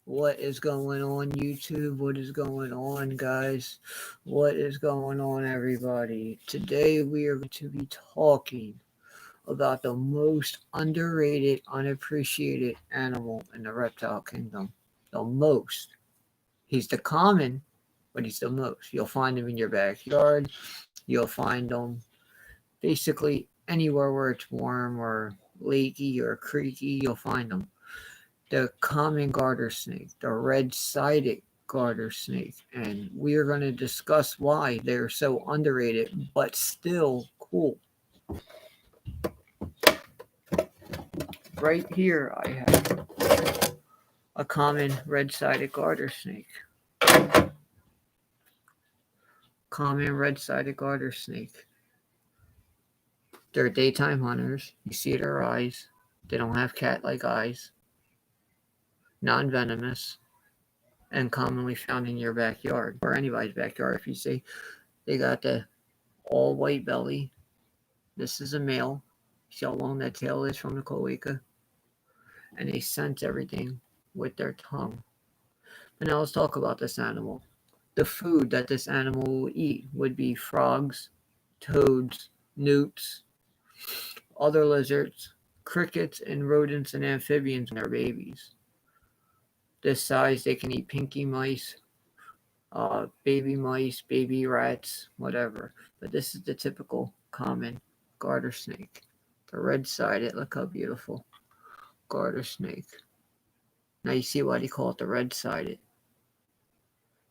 What is going on, YouTube? What is going on, guys? What is going on, everybody? Today we are going to be talking about the most underrated, unappreciated animal in the reptile kingdom. The most. He's the common, but he's the most. You'll find him in your backyard. You'll find him basically anywhere where it's warm or lakey or creeky, you'll find them. The common garter snake, the red-sided garter snake, and we are going to discuss why they're so underrated but still cool. Right here I have a common red-sided garter snake. Common red-sided garter snake. They're daytime hunters. You see their eyes. They don't have cat-like eyes. Non-venomous. And commonly found in your backyard or anybody's backyard. If you see, they got the all white belly. This is a male. See how long that tail is from the cloaca, and they sense everything with their tongue. But now let's talk about this animal. The food that this animal will eat would be frogs, toads, newts, other lizards, crickets, and rodents and amphibians when they're babies. This size, they can eat pinky mice, baby mice, baby rats, whatever. But this is the typical common garter snake. The red-sided, look how beautiful. Garter snake. Now you see why they call it the red-sided.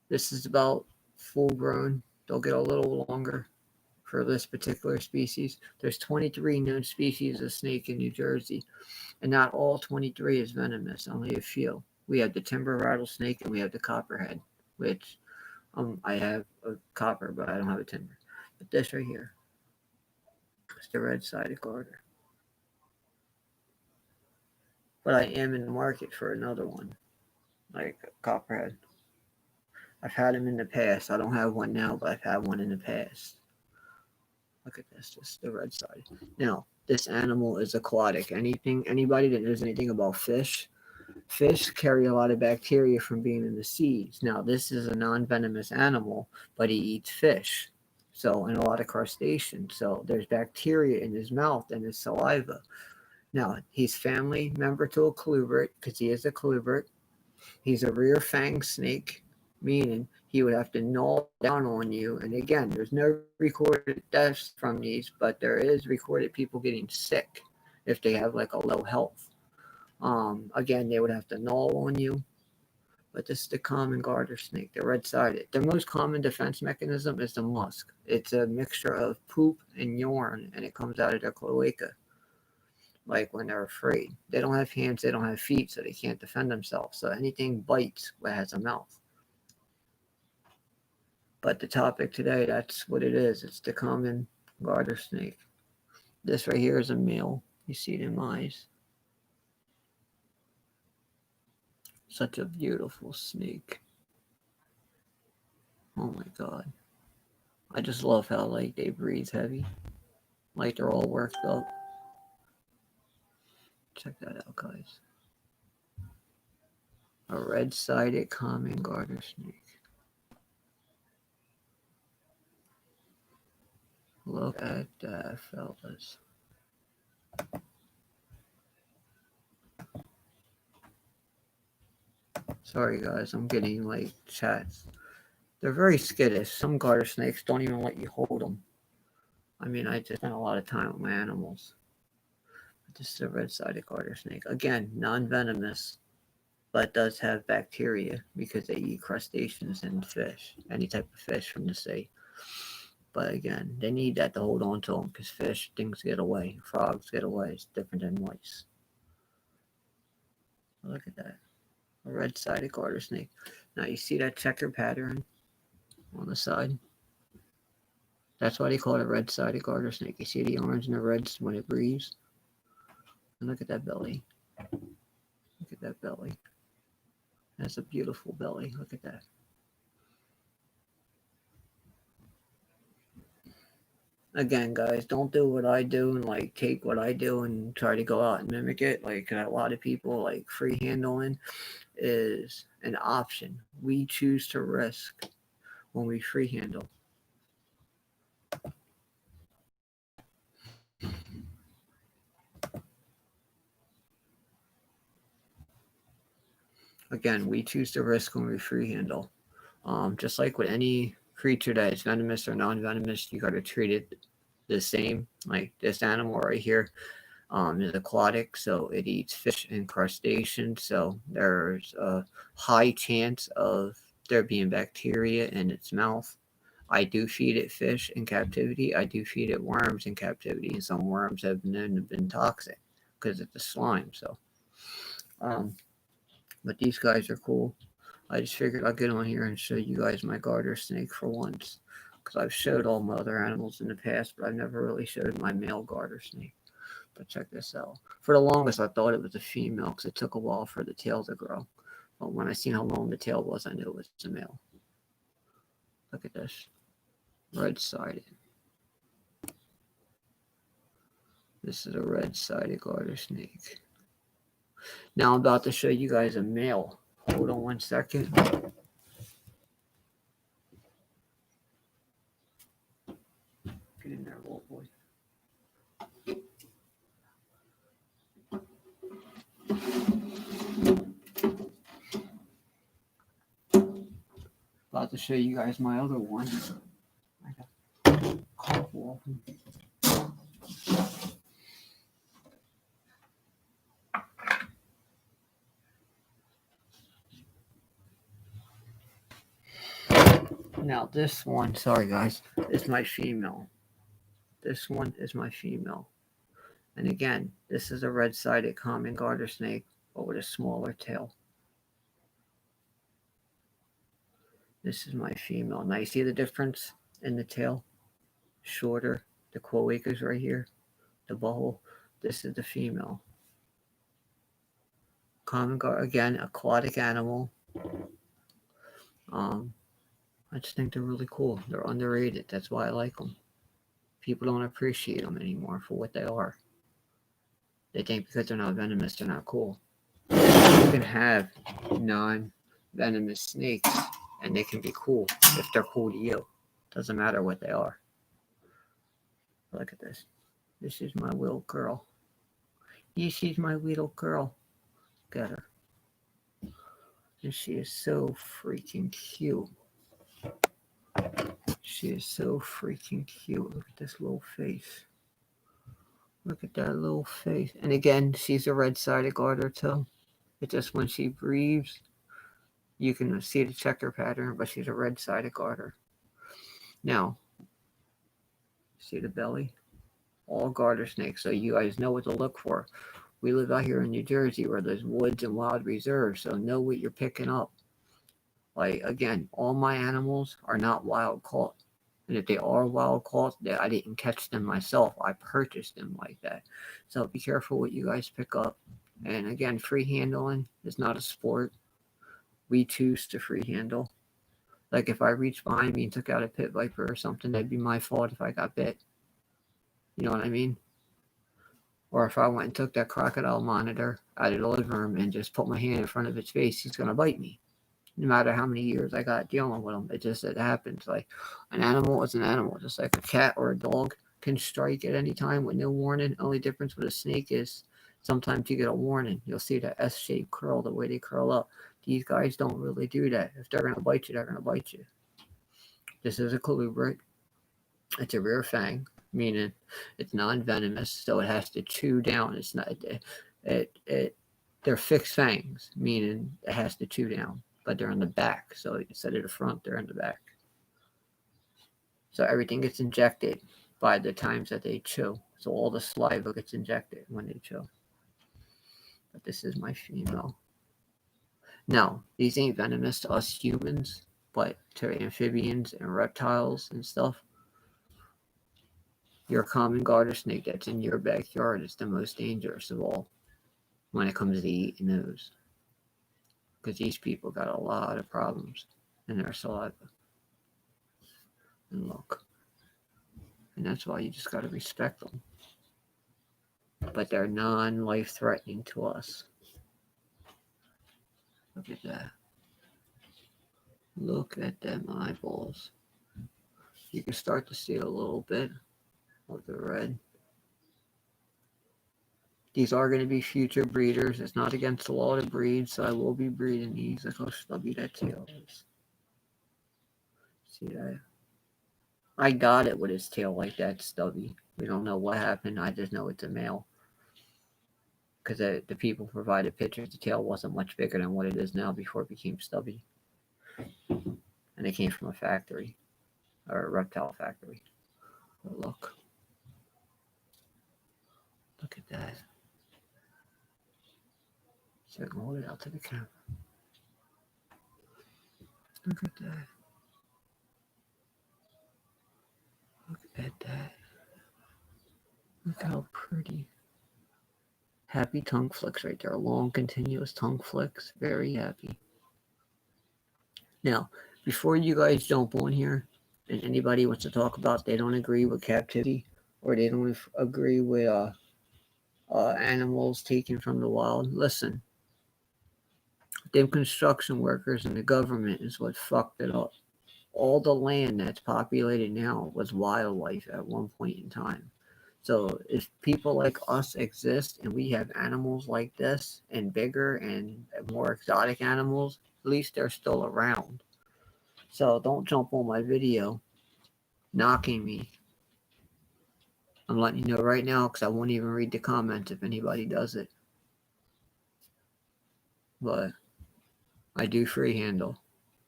This is about full grown. They'll get a little longer for this particular species. There's 23 known species of snake in New Jersey, and not all 23 is venomous, only a few. We have the timber rattlesnake and we have the copperhead, which I have a copper, but I don't have a timber. But this right here is the red-sided garter. But I am in the market for another one, like a copperhead. I've had them in the past. I don't have one now, but I've had one in the past. Look at this, just the red side. Now, this animal is aquatic. Anybody that knows anything about fish carry a lot of bacteria from being in the seas. Now, this is a non-venomous animal, but he eats fish. So, and a lot of crustaceans. So, there's bacteria in his mouth and his saliva. Now, he's family member to a colubrid because he is a colubrid. He's a rear fang snake, meaning he would have to gnaw down on you. And again, there's no recorded deaths from these, but there is recorded people getting sick if they have like a low health. Again, they would have to gnaw on you. But this is the common garter snake, the red-sided. Their most common defense mechanism is the musk. It's a mixture of poop and urine, and it comes out of their cloaca. Like when they're afraid. They don't have hands, they don't have feet, so they can't defend themselves. So anything bites that has a mouth. But the topic today, that's what it is. It's the common garter snake. This right here is a male. You see it in my eyes. Such a beautiful snake. Oh my god. I just love how like they breathe heavy. Like they're all worked up. Check that out, guys. A red-sided common garter snake. Look at that, fellas. Sorry, guys, I'm getting like chats. They're very skittish. Some garter snakes don't even let you hold them. I mean, I just spend a lot of time with my animals. But this is a red-sided garter snake. Again, non-venomous, but does have bacteria because they eat crustaceans and fish, any type of fish from the sea. But again, they need that to hold on to them because fish, things get away. Frogs get away. It's different than mice. Look at that. A red-sided garter snake. Now you see that checker pattern on the side? That's why they call it a red-sided garter snake. You see the orange and the reds when it breathes? And look at that belly. Look at that belly. That's a beautiful belly. Look at that. Again, guys, don't do what I do and like take what I do and try to go out and mimic it. Like a lot of people like free handling is an option. We choose to risk when we free handle. Again, we choose to risk when we free handle. Just like with any creature that is venomous or non-venomous, you got to treat it the same. Like this animal right here, is aquatic, so it eats fish and crustaceans. So there's a high chance of there being bacteria in its mouth. I do feed it fish in captivity. I do feed it worms in captivity, and some worms have been toxic because of the slime. So, um, but these guys are cool. I just figured I'd get on here and show you guys my garter snake for once, because I've showed all my other animals in the past, but I've never really showed my male garter snake. But check this out. For the longest, I thought it was a female because it took a while for the tail to grow. But when I seen how long the tail was, I knew it was a male. Look at this, red-sided. This is a red-sided garter snake. Now I'm about to show you guys a male. Hold on 1 second. Get in there, little boy. About to show you guys my other one. I got a couple of them. Now this one, sorry guys, is my female. This one is my female. And again, this is a red-sided common garter snake, but with a smaller tail. This is my female. Now you see the difference in the tail? Shorter. The cloacas right here. The butthole. This is the female. Common garter, again, aquatic animal. I just think they're really cool. They're underrated. That's why I like them. People don't appreciate them anymore for what they are. They think because they're not venomous, they're not cool. You can have non-venomous snakes, and they can be cool if they're cool to you. Doesn't matter what they are. Look at this. This is my little girl. Yeah, she's my little girl. Get her. And she is so freaking cute. She is so freaking cute. Look at this little face. Look at that little face. And again, she's a red-sided garter too. It's just when she breathes, you can see the checker pattern, but she's a red-sided garter. Now, see the belly? All garter snakes, so you guys know what to look for. We live out here in New Jersey where there's woods and wild reserves, so know what you're picking up. Like, again, all my animals are not wild caught. And if they are wild caught, I didn't catch them myself. I purchased them like that. So be careful what you guys pick up. And again, free handling is not a sport. We choose to free handle. Like if I reached behind me and took out a pit viper or something, that'd be my fault if I got bit. You know what I mean? Or if I went and took that crocodile monitor out of the living room and just put my hand in front of its face, he's gonna bite me. No matter how many years I got dealing with him, it happens. Like an animal is an animal, just like a cat or a dog can strike at any time with no warning. Only difference with a snake is sometimes you get a warning. You'll see that S-shaped curl, the way they curl up. These guys don't really do that. If they're gonna bite you, they're gonna bite you. This is a colubrid. It's a rear fang, meaning it's non-venomous, so it has to chew down. It's not they're fixed fangs, meaning it has to chew down, but they're in the back. So instead of the front, they're in the back. So everything gets injected by the times that they chew. So all the saliva gets injected when they chew. But this is my female. Now, these ain't venomous to us humans, but to amphibians and reptiles and stuff. Your common garter snake that's in your backyard is the most dangerous of all when it comes to eating those. Because these people got a lot of problems in their saliva. And look. And that's why you just got to respect them. But they're non-life threatening to us. Look at that. Look at them eyeballs. You can start to see a little bit of the red. These are going to be future breeders. It's not against the law to breed, so I will be breeding these. Look how stubby that tail is. See that? I got it with his tail like that, stubby. We don't know what happened. I just know it's a male. Because the people provided pictures. The tail wasn't much bigger than what it is now before it became stubby. And it came from a factory. Or a reptile factory. But look. Look at that. So I can hold it out to the camera. Look at that. Look at that. Look how pretty. Happy tongue flicks right there. Long, continuous tongue flicks. Very happy. Now, before you guys jump on here, and anybody wants to talk about they don't agree with captivity, or they don't agree with animals taken from the wild, listen. Them construction workers and the government is what fucked it up. All the land that's populated now was wildlife at one point in time. So if people like us exist and we have animals like this and bigger and more exotic animals, at least they're still around. So don't jump on my video knocking me. I'm letting you know right now because I won't even read the comments if anybody does it. But I do free handle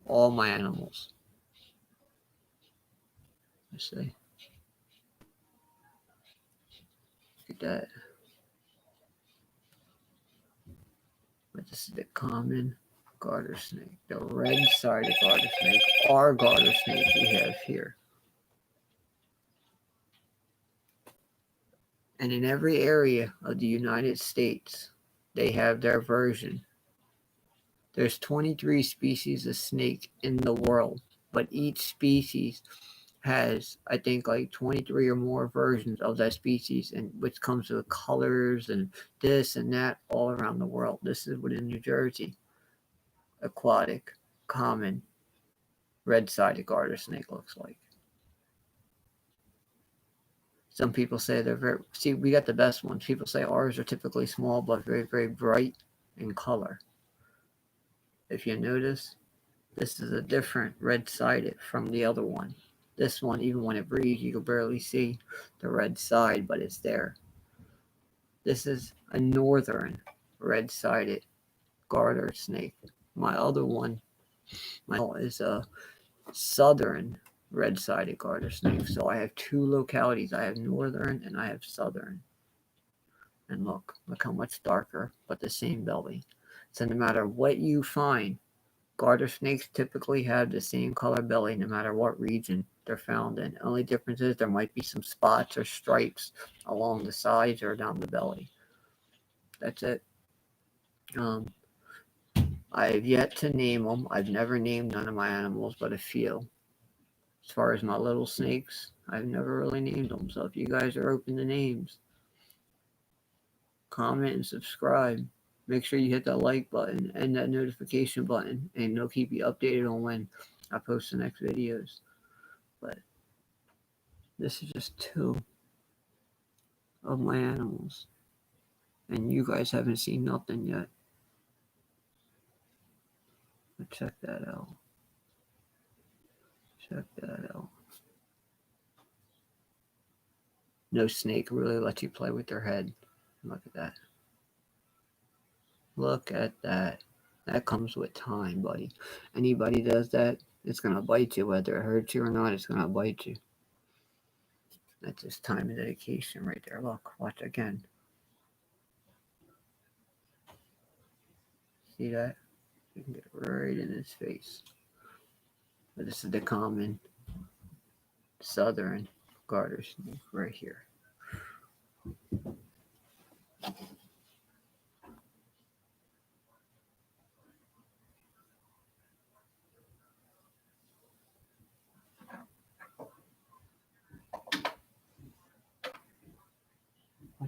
all my animals. Let's see. Look at that. But this is the common garter snake, the red-sided garter snake, our garter snake we have here. And in every area of the United States, they have their version. There's 23 species of snake in the world, but each species has, I think, like 23 or more versions of that species, and which comes with colors and this and that all around the world. This is within New Jersey. Aquatic, common, red-sided garter snake looks like. Some people say they're very, see, we got the best ones. People say ours are typically small, but very, very bright in color. If you notice, this is a different red-sided from the other one. This one, even when it breathes, you can barely see the red side, but it's there. This is a northern red-sided garter snake. My other one, is a southern red-sided garter snake. So I have two localities. I have northern and I have southern. And look how much darker, but the same belly. So no matter what you find, garter snakes typically have the same color belly no matter what region they're found in. The only difference is there might be some spots or stripes along the sides or down the belly. That's it. I have yet to name them. I've never named none of my animals but a few. As far as my little snakes, I've never really named them. So if you guys are open to names, comment and subscribe. Make sure you hit that like button and that notification button, and it'll keep you updated on when I post the next videos. But this is just two of my animals, and you guys haven't seen nothing yet. But check that out. Check that out. No snake really lets you play with their head. Look at that. Look at that. That comes with time, buddy. Anybody does that, it's going to bite you. Whether it hurts you or not, it's going to bite you. That's just time and dedication right there. Look, watch again. See that? You can get right in his face. But this is the common southern garter snake right here.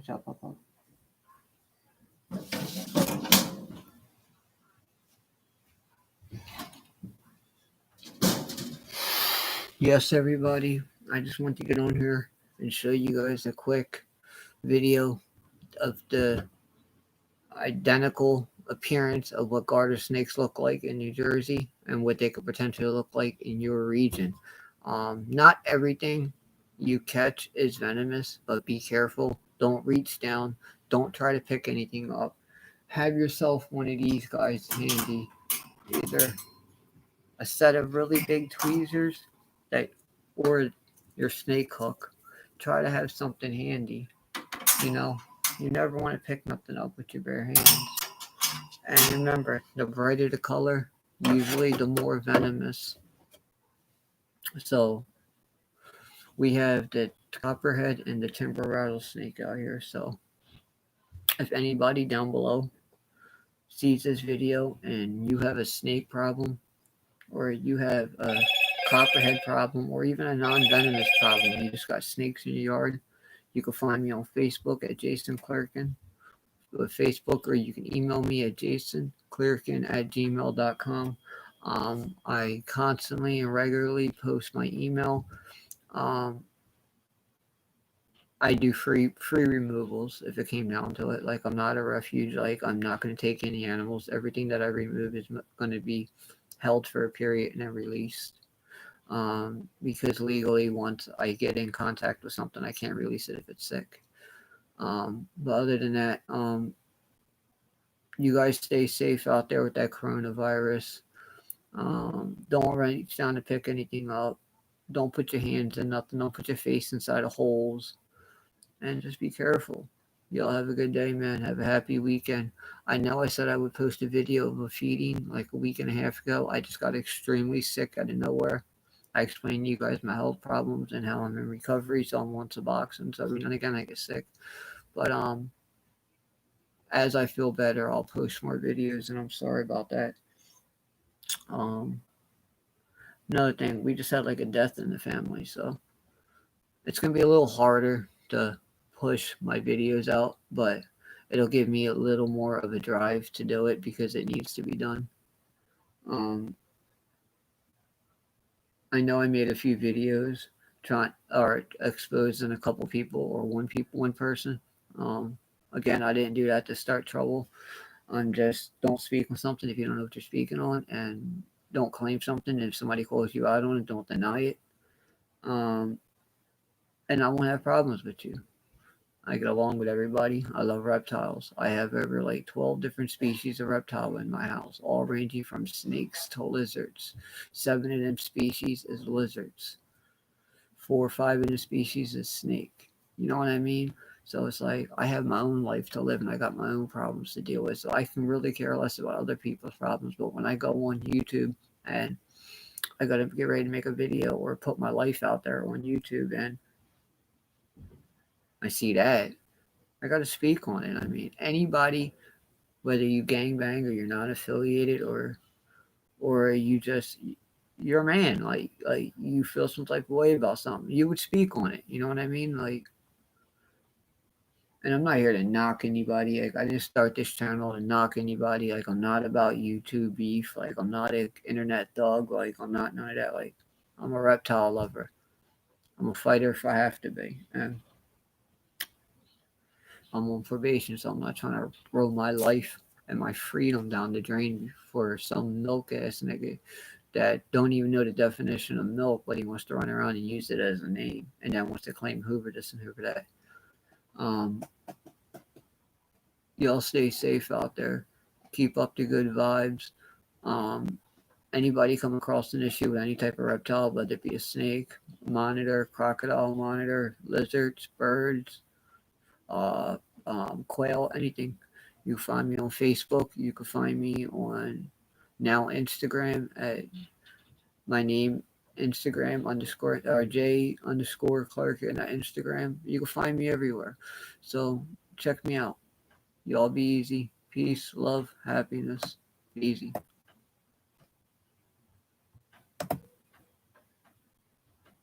Watch out, Papa. Yes, everybody. I just want to get on here and show you guys a quick video of the identical appearance of what garter snakes look like in New Jersey and what they could potentially look like in your region. Not everything you catch is venomous, but be careful. Don't reach down. Don't try to pick anything up. Have yourself one of these guys handy. Either a set of really big tweezers that, or your snake hook. Try to have something handy. You know, you never want to pick nothing up with your bare hands. And remember, the brighter the color, usually the more venomous. So we have the copperhead and the timber rattlesnake out here. So if anybody down below sees this video and you have a snake problem, or you have a copperhead problem, or even a non-venomous problem, you just got snakes in your yard, you can find me on Facebook at Jason Clerkin with Facebook, or you can email me at jasonclerkin@gmail.com. I constantly and regularly post my email. I do free removals if it came down to it. Like, I'm not a refuge. Like, I'm not going to take any animals. Everything that I remove is going to be held for a period and then released. Because legally, once I get in contact with something, I can't release it if it's sick. But other than that, you guys stay safe out there with that coronavirus. Don't reach down to pick anything up. Don't put your hands in nothing. Don't put your face inside of holes. And just be careful. Y'all have a good day, man. Have a happy weekend. I know I said I would post a video of a feeding like a week and a half ago. I just got extremely sick out of nowhere. I explained to you guys my health problems and how I'm in recovery, so I'm on Suboxone. So every now and again I get sick. But as I feel better, I'll post more videos, and I'm sorry about that. Another thing, we just had like a death in the family, so it's gonna be a little harder to push my videos out, but it'll give me a little more of a drive to do it because it needs to be done. I know I made a few videos trying or exposing a couple people or one person. Again, I didn't do that to start trouble. I'm just, don't speak on something if you don't know what you're speaking on, and don't claim something. If somebody calls you out on it, don't deny it. And I won't have problems with you. I get along with everybody. I love reptiles. I have over like 12 different species of reptile in my house, all ranging from snakes to lizards. 7 of them species is lizards. 4 or 5 of the species is snake. You know what I mean? So it's like I have my own life to live and I got my own problems to deal with. So I can really care less about other people's problems. But when I go on YouTube and I got to get ready to make a video or put my life out there on YouTube and I see that, I got to speak on it. I mean, anybody, whether you gangbang or you're not affiliated or you just, you're a man, like you feel some type of way about something, you would speak on it. You know what I mean? Like, and I'm not here to knock anybody. Like, I didn't start this channel to knock anybody. Like, I'm not about YouTube beef. Like, I'm not an internet thug. Like, I'm not none of that. Like, I'm a reptile lover. I'm a fighter if I have to be. And I'm on probation, so I'm not trying to roll my life and my freedom down the drain for some milk ass nigga that don't even know the definition of milk, but he wants to run around and use it as a name, and then wants to claim Hoover this and Hoover that. Y'all stay safe out there. Keep up the good vibes. Anybody come across an issue with any type of reptile, whether it be a snake, monitor, crocodile monitor, lizards, birds, quail, anything, you can find me on Facebook. You can find me on now Instagram at my name Instagram underscore or J underscore Clark and Instagram. You can find me everywhere. So check me out. Y'all be easy. Peace, love, happiness. Easy.